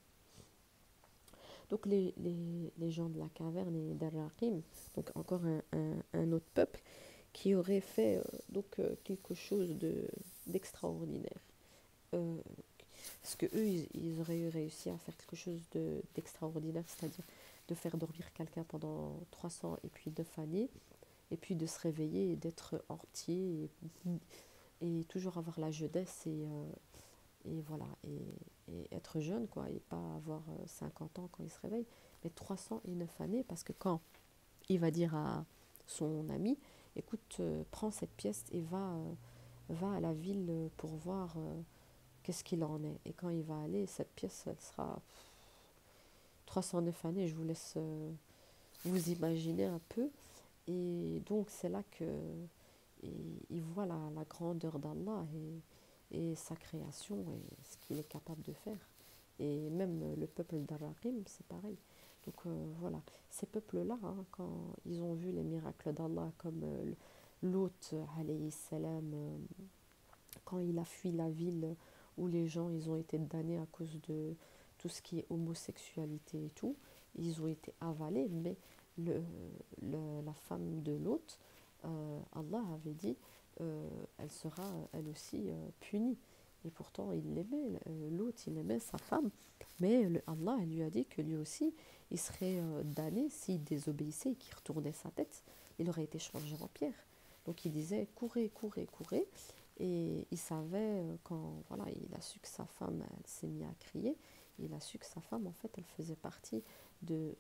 Donc les gens de la caverne et d'Ar-Raqim, donc encore un autre peuple, qui aurait fait quelque chose d'extraordinaire. Euh, Parce que eux, ils auraient eu réussi à faire quelque chose d'extraordinaire, c'est-à-dire de faire dormir quelqu'un pendant 300 et puis 9 années, et puis de se réveiller et d'être entier, et toujours avoir la jeunesse, et voilà, et être jeune, quoi, et pas avoir 50 ans quand il se réveille, mais 309 années, parce que quand il va dire à son ami, écoute, prends cette pièce et va à la ville pour voir qu'est-ce qu'il en est. Et quand il va aller, cette pièce, elle sera 309 années, je vous laisse vous imaginer un peu. Et donc c'est là que il voit la grandeur d'Allah et sa création et ce qu'il est capable de faire. Et même le peuple d'Araqim, c'est pareil. Donc voilà, ces peuples-là, hein, quand ils ont vu les miracles d'Allah, comme l'hôte, alayhi salam, quand il a fui la ville où les gens ils ont été damnés à cause de tout ce qui est homosexualité et tout, ils ont été avalés, mais le, la femme de l'hôte, Allah avait dit, elle sera elle aussi punie. Et pourtant, il l'aimait, l'hôte, il aimait sa femme, mais Allah lui a dit que lui aussi, il serait damné s'il désobéissait et qu'il retournait sa tête. Il aurait été changé en pierre. Donc il disait, courez, courez, courez. Et il savait, quand voilà, il a su que sa femme, elle s'est mise à crier, il a su que sa femme, en fait, elle faisait partie de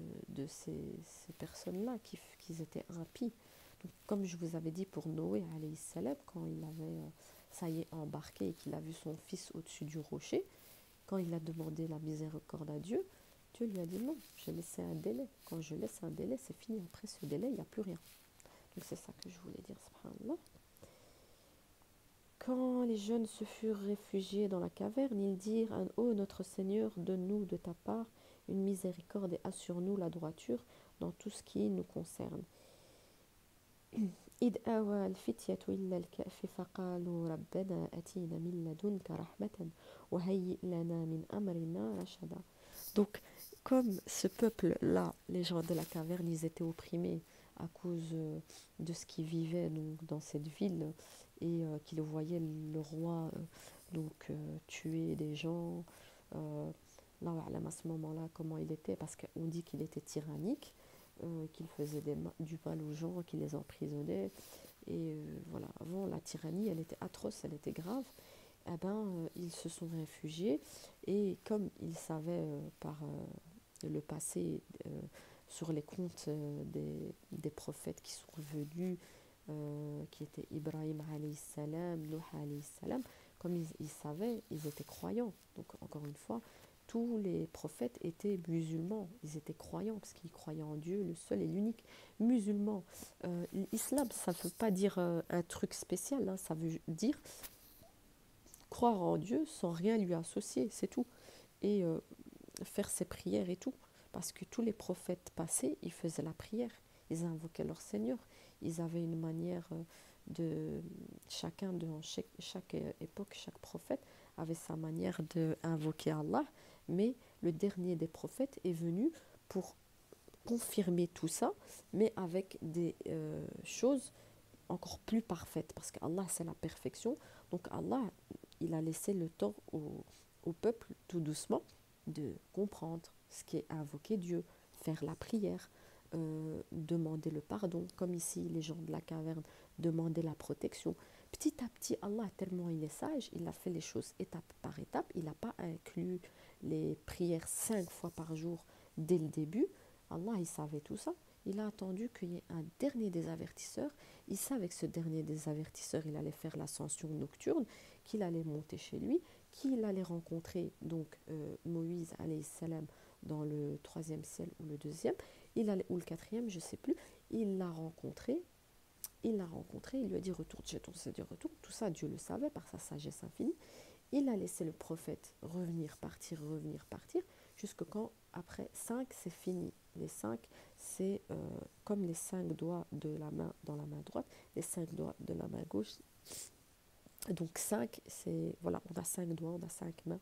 ces personnes-là qui étaient impies. Donc, comme je vous avais dit pour Noé, alayhi salam, quand il avait, ça y est, embarqué et qu'il a vu son fils au-dessus du rocher, quand il a demandé la miséricorde à Dieu, Dieu lui a dit non, j'ai laissé un délai. Quand je laisse un délai, c'est fini. Après ce délai, il n'y a plus rien. Donc c'est ça que je voulais dire, subhanallah. Quand les jeunes se furent réfugiés dans la caverne, ils dirent Ô notre Seigneur, donne-nous de ta part une miséricorde et assure-nous la droiture dans tout ce qui nous concerne. إذ آوى الفتية إلى الكهف فقالوا ربنا أتينا من لدنك رحمة وهيئ لنا من أمرنا رشدا. Donc, comme ce peuple-là, les gens de la caverne, ils étaient opprimés à cause de ce qu'ils vivaient donc, dans cette ville et qu'ils voyaient le roi tuer des gens. Là, à ce moment-là, comment il était, parce qu'on dit qu'il était tyrannique, qu'il faisait du mal aux gens, qu'il les emprisonnait. Et voilà, avant, la tyrannie, elle était atroce, elle était grave. Eh ben, ils se sont réfugiés et comme ils savaient par le passé sur les comptes des prophètes qui sont revenus, qui étaient Ibrahim alayhi salam, Nuh alayhi salam, comme ils savaient, ils étaient croyants. Donc encore une fois, tous les prophètes étaient musulmans, ils étaient croyants parce qu'ils croyaient en Dieu, le seul et l'unique musulman. L'islam, ça ne veut pas dire un truc spécial, hein, ça veut dire croire en Dieu sans rien lui associer, c'est tout. Et faire ses prières et tout. Parce que tous les prophètes passés, ils faisaient la prière, ils invoquaient leur Seigneur. Ils avaient une manière de... Chacun, de chaque époque, chaque prophète avait sa manière d'invoquer Allah. Mais le dernier des prophètes est venu pour confirmer tout ça, mais avec des choses encore plus parfaites. Parce qu'Allah, c'est la perfection. Donc Allah, il a laissé le temps au peuple, tout doucement, de comprendre ce qu'est invoquer Dieu, faire la prière, demander le pardon, comme ici les gens de la caverne demandaient la protection. Petit à petit, Allah, tellement il est sage, il a fait les choses étape par étape, il n'a pas inclus les prières 5 fois par jour dès le début. Allah, il savait tout ça. Il a attendu qu'il y ait un dernier des avertisseurs. Il savait que ce dernier des avertisseurs, il allait faire l'ascension nocturne, qu'il allait monter chez lui, qu'il allait rencontrer donc Moïse alayhi salam dans le troisième ciel ou le deuxième, ou le quatrième, je ne sais plus. Il l'a rencontré, il lui a dit retourne chez ton Seigneur, retourne. Tout ça, Dieu le savait par sa sagesse infinie. Il a laissé le prophète revenir, partir, jusque quand, après 5, c'est fini. Les 5, c'est comme les 5 doigts de la main dans la main droite, les 5 doigts de la main gauche. Donc 5, c'est, voilà, on a 5 doigts, on a 5 mains.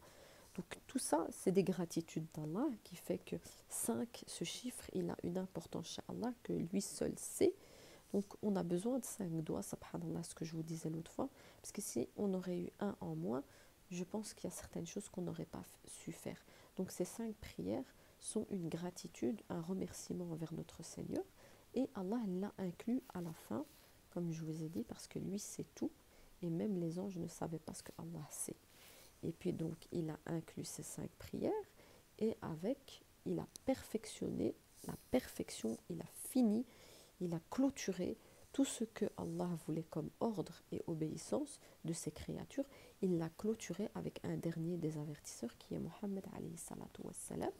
Donc tout ça, c'est des gratitudes d'Allah qui fait que 5, ce chiffre, il a une importance chez Allah que lui seul sait. Donc on a besoin de 5 doigts, subhanallah, ce que je vous disais l'autre fois, parce que si on aurait eu un en moins, je pense qu'il y a certaines choses qu'on n'aurait pas su faire. Donc ces 5 prières sont une gratitude, un remerciement envers notre Seigneur, et Allah l'a inclus à la fin, comme je vous ai dit, parce que lui sait tout, et même les anges ne savaient pas ce que Allah sait. Et puis donc il a inclus ces 5 prières, et avec, il a perfectionné la perfection, il a fini, il a clôturé tout ce que Allah voulait comme ordre et obéissance de ses créatures. Il l'a clôturé avec un dernier des avertisseurs qui est Mohammed alayhi salatu wassalam,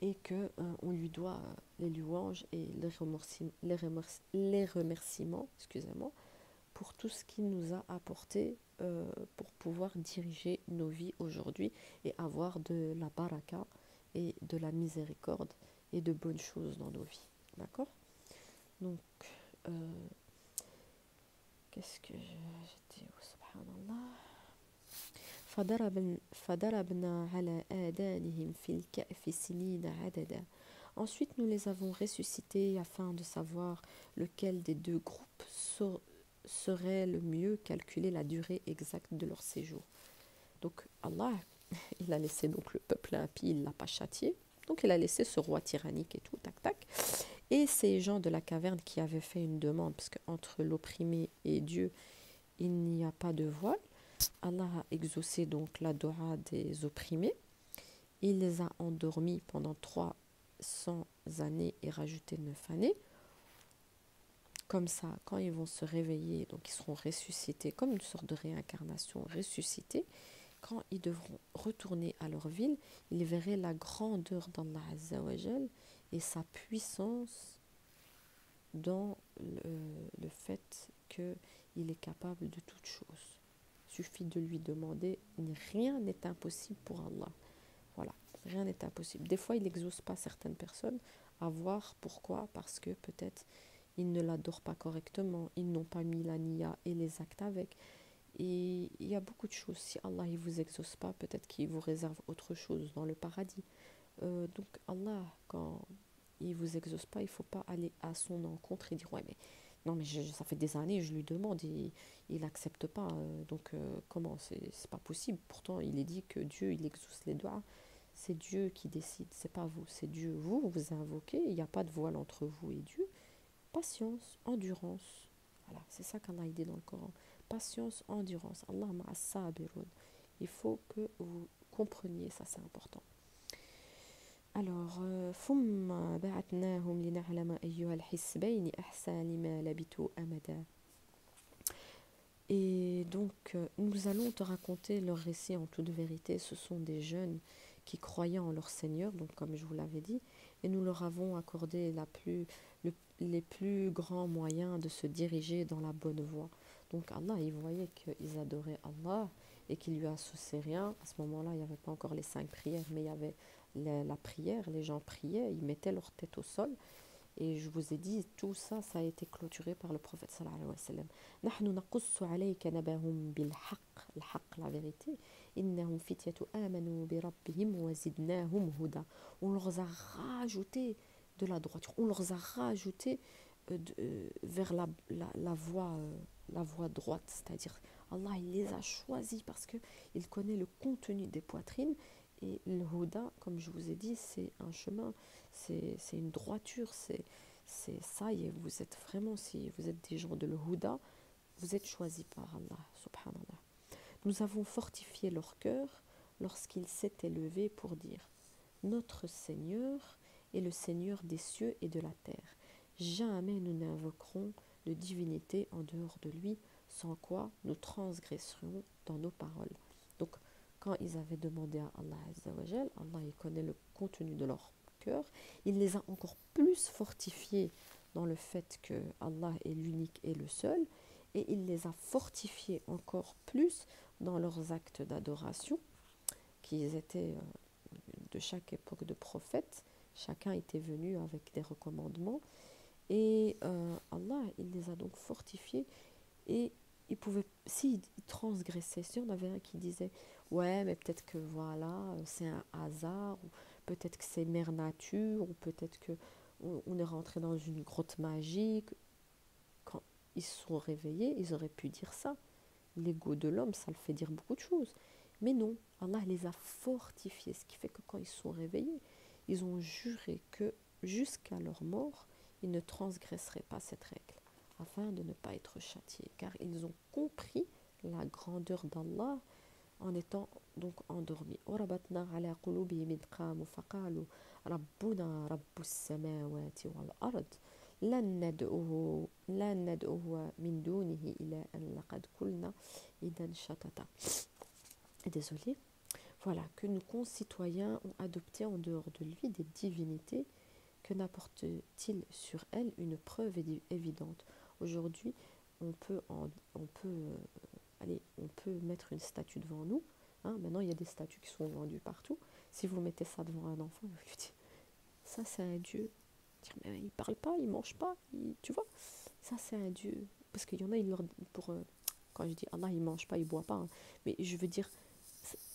et que on lui doit les louanges et les remerciements, excusez-moi, pour tout ce qu'il nous a apporté pour pouvoir diriger nos vies aujourd'hui et avoir de la baraka et de la miséricorde et de bonnes choses dans nos vies. D'accord? Donc, euh, qu'est-ce que j'étais où, subhanallah. فضربنا على آذانهم في الكهف سنين عددا. Ensuite, nous les avons ressuscités afin de savoir lequel des deux groupes serait le mieux calculer la durée exacte de leur séjour. Donc Allah, il a laissé donc le peuple impie, il ne l'a pas châtié. Donc il a laissé ce roi tyrannique et tout, tac tac. Et ces gens de la caverne qui avaient fait une demande, parce qu'entre l'opprimé et Dieu, il n'y a pas de voile. Allah a exaucé donc la dua des opprimés. Il les a endormis pendant 300 années et rajouté 9 années. Comme ça, quand ils vont se réveiller, donc ils seront ressuscités, comme une sorte de réincarnation ressuscitée. Quand ils devront retourner à leur ville, ils verraient la grandeur d'Allah Azza wa Jal et sa puissance dans le fait qu'il est capable de toutes choses. Il suffit de lui demander, rien n'est impossible pour Allah. Voilà, rien n'est impossible. Des fois, il n'exauce pas certaines personnes, à voir pourquoi, parce que peut-être ils ne l'adorent pas correctement, ils n'ont pas mis la niya et les actes avec. Et il y a beaucoup de choses. Si Allah ne vous exauce pas, peut-être qu'il vous réserve autre chose dans le paradis. Donc Allah, quand il vous exauce pas, il ne faut pas aller à son encontre et dire ouais mais non mais ça fait des années je lui demande et il n'accepte pas. Donc comment c'est pas possible. Pourtant il est dit que Dieu il exauce les doigts. C'est Dieu qui décide, c'est pas vous, c'est Dieu. Vous invoquez, il n'y a pas de voile entre vous et Dieu. Patience, endurance. Voilà, c'est ça qu'Allah dit dans le Coran. Patience, endurance. Allah ma'as sabirun. Il faut que vous compreniez, ça c'est important. Alors, ثم بعثناهم لنعلم أيها الحزبين أحصى لما لبثوا أمدا. Et donc, nous allons te raconter leur récit en toute vérité. Ce sont des jeunes qui croyaient en leur Seigneur, donc comme je vous l'avais dit, et nous leur avons accordé les plus grands moyens de se diriger dans la bonne voie. Donc Allah, il voyait qu'ils adoraient Allah et qu'ils lui associaient rien. À ce moment-là, il n'y avait pas encore les 5 prières, mais il y avait la prière. Les gens priaient, ils mettaient leur tête au sol. Et je vous ai dit, tout ça, ça a été clôturé par le prophète sallallahu alayhi wa sallam. نحن نقص عليك نبأهم بالحق, الحق, la vérité. إنهم فتية آمنوا بربهم وزدناهم هدى. On leur a rajouté de la droiture, on leur a rajouté vers la voie droite, c'est-à-dire Allah il les a choisis parce qu'il connaît le contenu des poitrines. Et le Huda, comme je vous ai dit, c'est un chemin, c'est une droiture, c'est ça, et vous êtes vraiment, si vous êtes des gens de le Huda, vous êtes choisis par Allah, subhanallah. Nous avons fortifié leur cœur lorsqu'ils s'étaient levés pour dire notre Seigneur est le Seigneur des cieux et de la terre. Jamais nous n'invoquerons de divinité en dehors de lui, sans quoi nous transgresserions dans nos paroles. Donc, quand ils avaient demandé à Allah Azza wa Jal, Allah il connaît le contenu de leur cœur, il les a encore plus fortifiés dans le fait que Allah est l'unique et le seul, et il les a fortifiés encore plus dans leurs actes d'adoration, qui étaient de chaque époque de prophète. Chacun était venu avec des recommandements, et Allah il les a donc fortifiés, et ils pouvaient, s'ils transgressaient, si on avait un qui disait ouais, mais peut-être que voilà, c'est un hasard, ou peut-être que c'est mère nature, ou peut-être que on est rentré dans une grotte magique. Quand ils se sont réveillés, ils auraient pu dire ça. L'ego de l'homme, ça le fait dire beaucoup de choses. Mais non, Allah les a fortifiés, ce qui fait que quand ils se sont réveillés, ils ont juré que jusqu'à leur mort, ils ne transgresseraient pas cette règle, afin de ne pas être châtiés, car ils ont compris la grandeur d'Allah en étant donc endormis. وَرَبَطْنَا عَلَى قُلُوبِهِمْ إِذْ قَامُوا فَقَالُوا رَبُّنَا رَبُّ السَّمَاوَاتِ وَالْأَرْضِ لن ندعو من دونه إلها لقد قلنا إذا شططا. Désolée. Voilà, que nos concitoyens ont adopté en dehors de lui des divinités, que n'apporte-t-il sur elles une preuve évidente. Aujourd'hui, on peut, allez, on peut mettre une statue devant nous. Hein, maintenant, il y a des statues qui sont vendues partout. Si vous mettez ça devant un enfant, vous lui dites, ça c'est un dieu. Mais il parle pas, il mange pas, tu vois. Ça c'est un dieu. Parce qu'il y en a, pour, quand je dis Allah, il mange pas, il boit pas. Hein, mais je veux dire,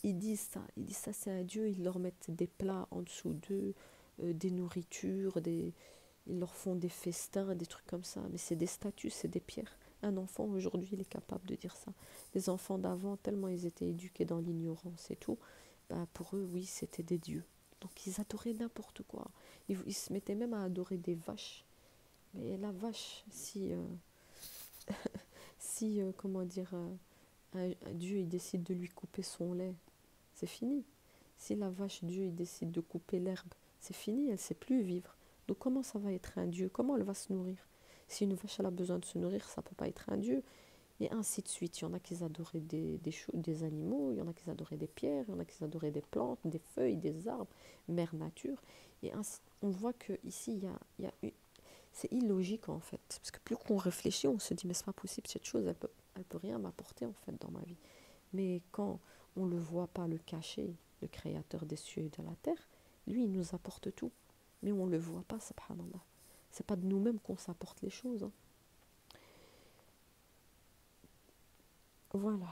ils disent ça c'est un dieu. Ils leur mettent des plats en dessous d'eux, des nourritures, ils leur font des festins, des trucs comme ça. Mais c'est des statues, c'est des pierres. Un enfant aujourd'hui, il est capable de dire ça. Les enfants d'avant, tellement ils étaient éduqués dans l'ignorance et tout, bah pour eux, oui, c'était des dieux. Donc ils adoraient n'importe quoi. Ils se mettaient même à adorer des vaches. Mais la vache, si comment dire, un Dieu il décide de lui couper son lait, c'est fini. Si la vache, Dieu il décide de couper l'herbe, c'est fini, elle ne sait plus vivre. Donc comment ça va être un Dieu? Comment elle va se nourrir? Si une vache elle a besoin de se nourrir, ça ne peut pas être un Dieu. Et ainsi de suite. Il y en a qui adoraient des animaux, il y en a qui adoraient des pierres, il y en a qui adoraient des plantes, des feuilles, des arbres, mère nature. Et ainsi, on voit que ici c'est illogique en fait. Parce que plus qu'on réfléchit, on se dit mais c'est pas possible, cette chose, elle peut rien m'apporter en fait dans ma vie. Mais quand on ne le voit pas le cacher, le créateur des cieux et de la terre, lui il nous apporte tout. Mais on ne le voit pas, subhanallah. C'est pas de nous-mêmes qu'on s'apporte les choses. Hein. Voilà.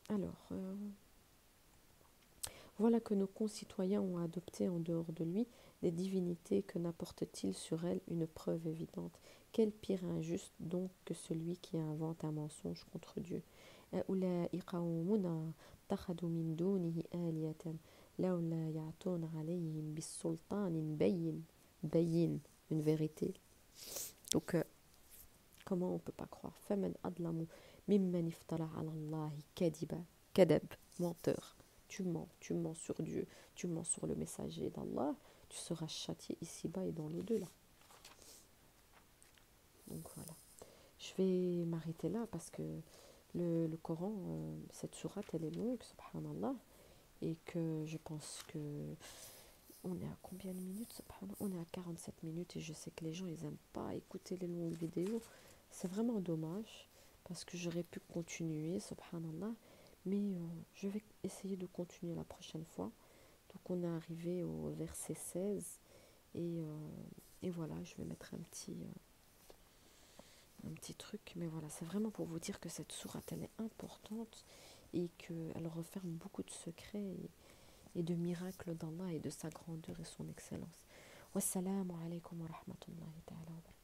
Alors, voilà que nos concitoyens ont adopté en dehors de lui des divinités que n'apporte-t-il sur elles une preuve évidente. Quel pire injuste donc que celui qui invente un mensonge contre Dieu. هؤلاء قومنا اتخذوا من دونه آلهة لولا يأتون عليهم بالسلطان بين une vérité. Donc comment on ne peut pas croire فمن أظلم ممن افترى على الله كذبا كذب menteur. Tu mens sur Dieu, tu mens sur le messager d'Allah, tu seras châtié ici-bas et dans l'au-delà. Donc voilà. Je vais m'arrêter là parce que le Coran, cette sourate, elle est longue, subhanallah, et que je pense que on est à combien de minutes, subhanallah? On est à 47 minutes et je sais que les gens, ils n'aiment pas écouter les longues vidéos. C'est vraiment dommage parce que j'aurais pu continuer, subhanallah, mais je vais essayer de continuer la prochaine fois. Donc on est arrivé au verset 16 et voilà, je vais mettre un petit truc, mais voilà, c'est vraiment pour vous dire que cette sourate, elle est importante et qu'elle referme beaucoup de secrets et de miracles d'Allah et de sa grandeur et son excellence. Wassalamu alaikum wa rahmatullahi ta'ala wa barakatuh.